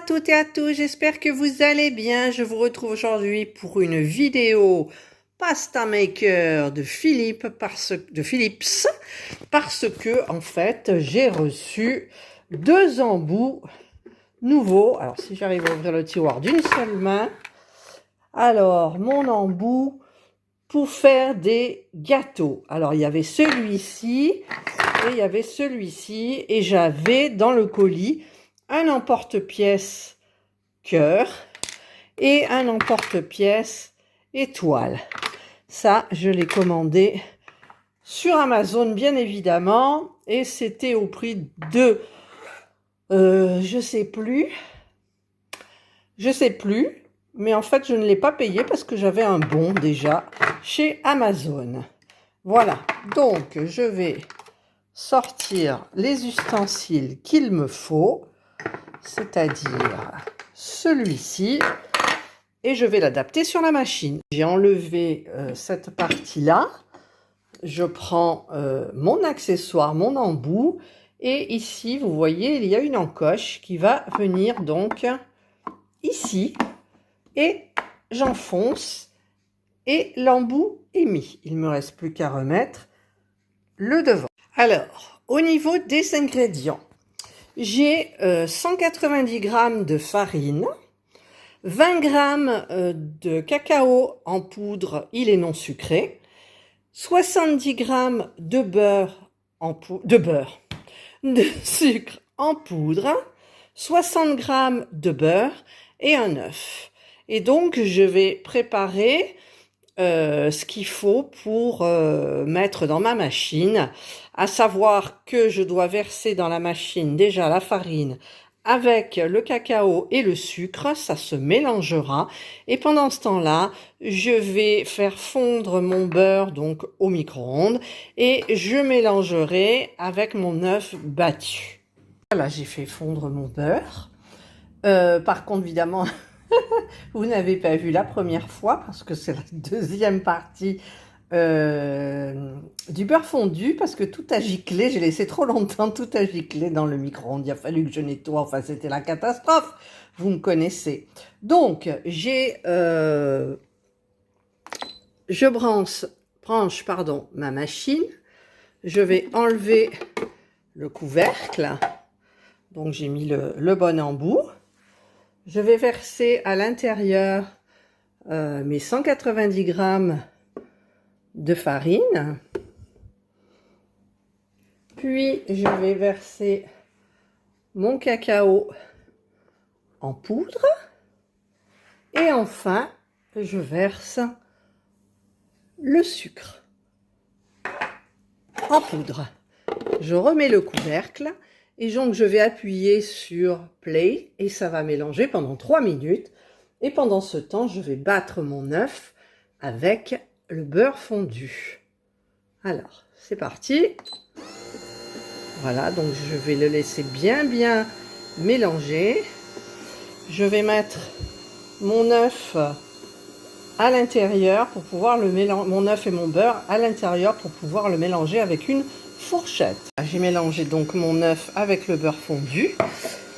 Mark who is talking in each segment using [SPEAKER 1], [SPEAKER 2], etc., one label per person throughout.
[SPEAKER 1] toutes et à tous, j'espère que vous allez bien. Je vous retrouve aujourd'hui pour une vidéo Pasta Maker de Philips parce que en fait j'ai reçu 2 embouts nouveaux. Alors si j'arrive à ouvrir le tiroir d'une seule main, alors mon embout pour faire des gâteaux. Alors il y avait celui-ci et il y avait celui-ci et j'avais dans le colis un emporte-pièce cœur et un emporte-pièce étoile. Ça, je l'ai commandé sur Amazon, bien évidemment, et c'était au prix de, je sais plus, mais en fait, je ne l'ai pas payé parce que j'avais un bon déjà chez Amazon. Voilà, donc je vais sortir les ustensiles qu'il me faut, c'est-à-dire celui-ci, et je vais l'adapter sur la machine. J'ai enlevé cette partie-là, je prends mon accessoire, mon embout, et ici, vous voyez, il y a une encoche qui va venir donc ici, et j'enfonce, et l'embout est mis. Il ne me reste plus qu'à remettre le devant. Alors, au niveau des ingrédients, j'ai 190 g de farine, 20 g de cacao en poudre, il est non sucré, 70 g de beurre de sucre en poudre, 60 g de beurre et un œuf. Et donc, je vais préparer ce qu'il faut pour mettre dans ma machine, à savoir que je dois verser dans la machine déjà la farine avec le cacao et le sucre, ça se mélangera, et pendant ce temps-là, je vais faire fondre mon beurre donc au micro-ondes et je mélangerai avec mon œuf battu. Voilà, j'ai fait fondre mon beurre. Par contre, évidemment, vous n'avez pas vu la première fois parce que c'est la deuxième partie du beurre fondu parce que tout a giclé, j'ai laissé trop longtemps, tout a giclé dans le micro-ondes, il a fallu que je nettoie, enfin c'était la catastrophe, vous me connaissez. Donc je branche ma machine, je vais enlever le couvercle, donc j'ai mis le bon embout. Je vais verser à l'intérieur mes 190 g de farine. Puis, je vais verser mon cacao en poudre. Et enfin, je verse le sucre en poudre. Je remets le couvercle. Et donc, je vais appuyer sur Play et ça va mélanger pendant 3 minutes. Et pendant ce temps, je vais battre mon œuf avec le beurre fondu. Alors, c'est parti. Voilà, donc je vais le laisser bien mélanger. Je vais mettre mon œuf à l'intérieur pour pouvoir le mélanger, mon œuf et mon beurre à l'intérieur pour pouvoir le mélanger avec une fourchette. J'ai mélangé donc mon œuf avec le beurre fondu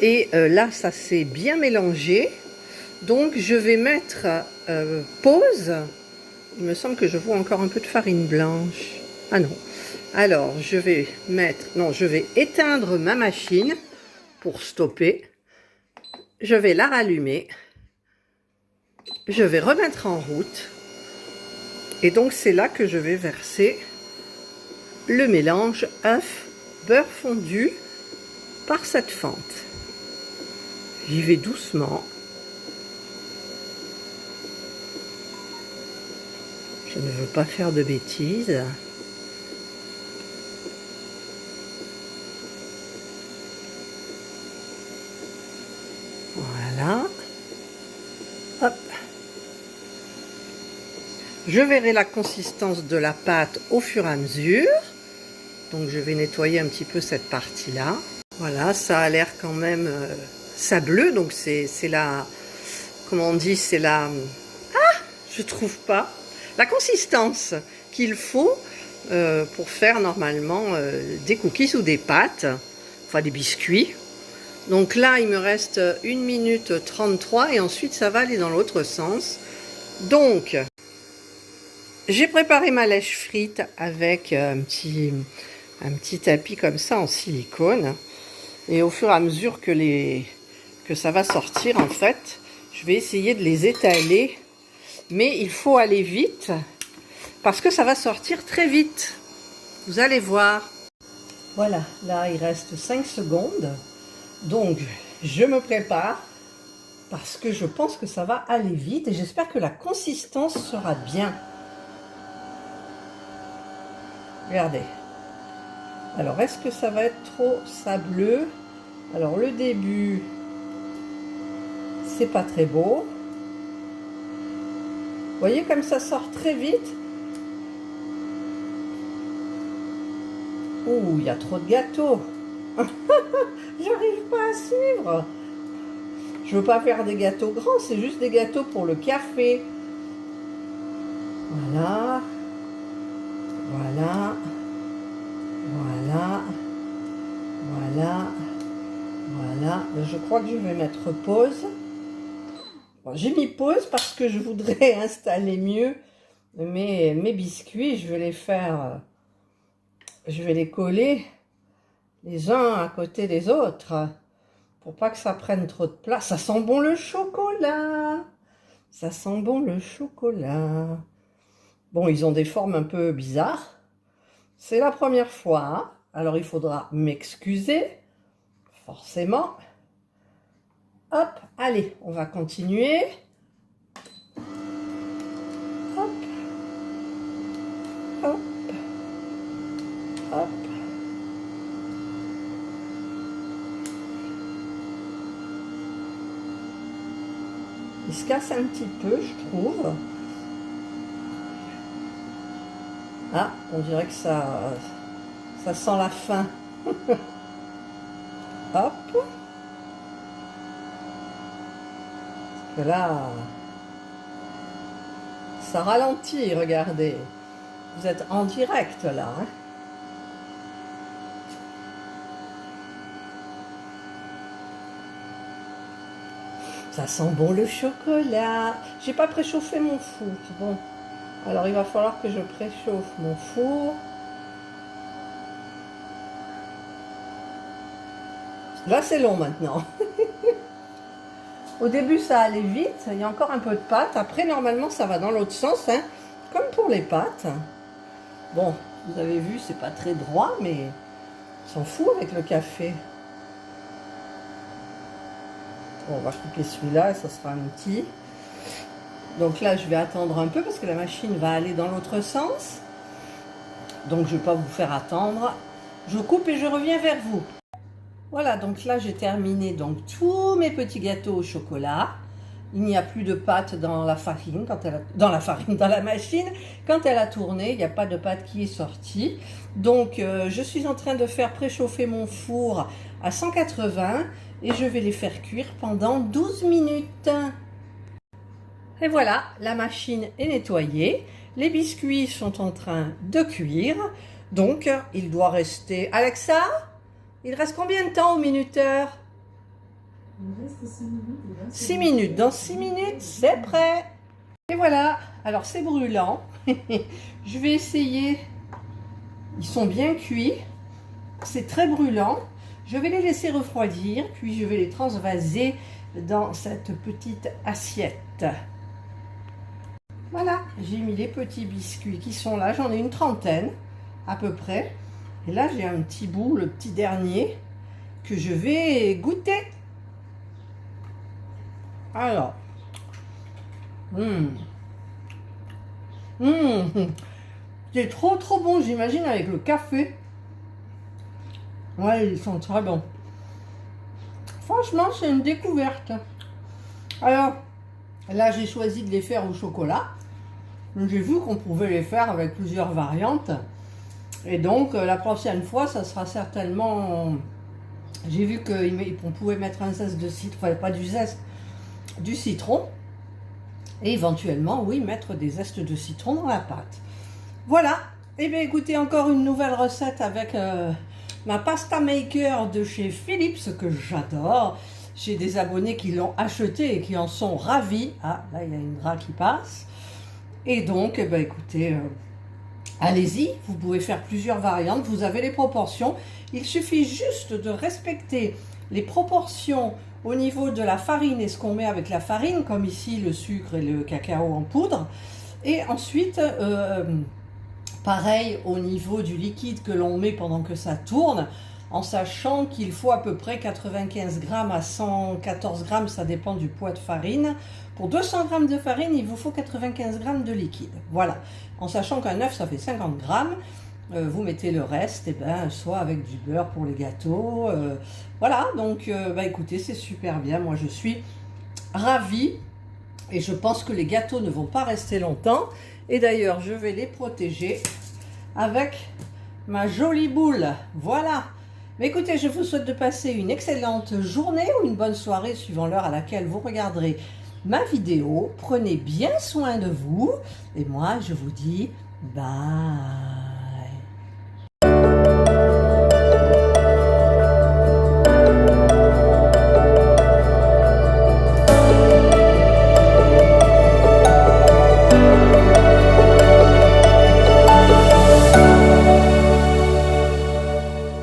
[SPEAKER 1] et là ça s'est bien mélangé, donc je vais mettre pause. Il me semble que je vois encore un peu de farine blanche. Ah non. Alors je vais éteindre ma machine pour stopper. Je vais la rallumer. Je vais remettre en route et donc c'est là que je vais verser le mélange œuf beurre fondu par cette fente. J'y vais doucement. Je ne veux pas faire de bêtises. Voilà. Hop. Je verrai la consistance de la pâte au fur et à mesure. Donc je vais nettoyer un petit peu cette partie-là. Voilà, ça a l'air quand même sableux. Donc c'est la... Comment on dit? C'est la... Ah! Je trouve pas. La consistance qu'il faut pour faire normalement des cookies ou des pâtes. Enfin des biscuits. Donc là, il me reste 1 minute 33 et ensuite ça va aller dans l'autre sens. Donc, j'ai préparé ma lèche frite avec un petit tapis comme ça en silicone. Et au fur et à mesure que ça va sortir, en fait, je vais essayer de les étaler. Mais il faut aller vite parce que ça va sortir très vite. Vous allez voir. Voilà, là il reste 5 secondes. Donc je me prépare parce que je pense que ça va aller vite et j'espère que la consistance sera bien. Regardez. Alors est-ce que ça va être trop sableux? Alors le début, c'est pas très beau. Vous voyez comme ça sort très vite. Oh, il y a trop de gâteaux. J'arrive pas à suivre. Je veux pas faire des gâteaux grands, c'est juste des gâteaux pour le café. Voilà. Voilà. Voilà. Voilà. Voilà. Je crois que je vais mettre pause. Bon, j'ai mis pause parce que je voudrais installer mieux mes biscuits. Je vais les faire... Je vais les coller les uns à côté des autres pour pas que ça prenne trop de place. Ça sent bon le chocolat. Ça sent bon le chocolat. Bon, ils ont des formes un peu bizarres. C'est la première fois, hein. Alors il faudra m'excuser, forcément. Hop, allez, on va continuer. Hop, hop. Hop. Il se casse un petit peu, je trouve. Ah, on dirait que ça sent la fin. Hop. Parce que là, ça ralentit, regardez. Vous êtes en direct là, hein. Ça sent bon le chocolat. J'ai pas préchauffé mon four. Bon, alors il va falloir que je préchauffe mon four. Là, c'est long maintenant. Au début, ça allait vite. Il y a encore un peu de pâte. Après, normalement, ça va dans l'autre sens, hein, comme pour les pâtes. Bon, vous avez vu, c'est pas très droit, mais on s'en fout avec le café. Bon, on va couper celui-là et ça sera un petit. Donc là, je vais attendre un peu parce que la machine va aller dans l'autre sens. Donc, je ne vais pas vous faire attendre. Je coupe et je reviens vers vous. Voilà, donc là, j'ai terminé donc tous mes petits gâteaux au chocolat. Il n'y a plus de pâte dans la farine, dans la machine. Quand elle a tourné, il n'y a pas de pâte qui est sortie. Donc, je suis en train de faire préchauffer mon four à 180 et je vais les faire cuire pendant 12 minutes. Et voilà, la machine est nettoyée. Les biscuits sont en train de cuire. Donc, il doit rester... Alexa, il reste combien de temps au minuteur?
[SPEAKER 2] Il reste 6 minutes.
[SPEAKER 1] 6 minutes. Dans 6 minutes, c'est prêt. Et voilà. Alors, c'est brûlant. Je vais essayer. Ils sont bien cuits. C'est très brûlant. Je vais les laisser refroidir, puis je vais les transvaser dans cette petite assiette. Voilà, j'ai mis les petits biscuits qui sont là. J'en ai une trentaine à peu près. Et là, j'ai un petit bout, le petit dernier, que je vais goûter. Alors, c'est trop bon, j'imagine, avec le café. Ouais, ils sont très bons. Franchement, c'est une découverte. Alors, là, j'ai choisi de les faire au chocolat. J'ai vu qu'on pouvait les faire avec plusieurs variantes. Et donc, la prochaine fois, ça sera certainement... J'ai vu qu'on pouvait mettre un zeste de citron, enfin pas du zeste, du citron. Et éventuellement, oui, mettre des zestes de citron dans la pâte. Voilà. Et bien, écoutez, encore une nouvelle recette avec ma pasta maker de chez Philips que j'adore. J'ai des abonnés qui l'ont acheté et qui en sont ravis. Ah, là, il y a une drap qui passe. Et donc, eh ben, écoutez, allez-y, vous pouvez faire plusieurs variantes. Vous avez les proportions. Il suffit juste de respecter les proportions au niveau de la farine et ce qu'on met avec la farine, comme ici le sucre et le cacao en poudre. Et ensuite, pareil au niveau du liquide que l'on met pendant que ça tourne, en sachant qu'il faut à peu près 95 grammes à 114 grammes, ça dépend du poids de farine. Pour 200 grammes de farine, il vous faut 95 grammes de liquide. Voilà, en sachant qu'un œuf, ça fait 50 grammes. Vous mettez le reste, et ben, soit avec du beurre pour les gâteaux. Voilà, donc écoutez, c'est super bien. Moi, je suis ravie et je pense que les gâteaux ne vont pas rester longtemps. Et d'ailleurs, je vais les protéger avec ma jolie boule. Voilà. Mais écoutez, je vous souhaite de passer une excellente journée ou une bonne soirée, suivant l'heure à laquelle vous regarderez ma vidéo. Prenez bien soin de vous. Et moi, je vous dis bye.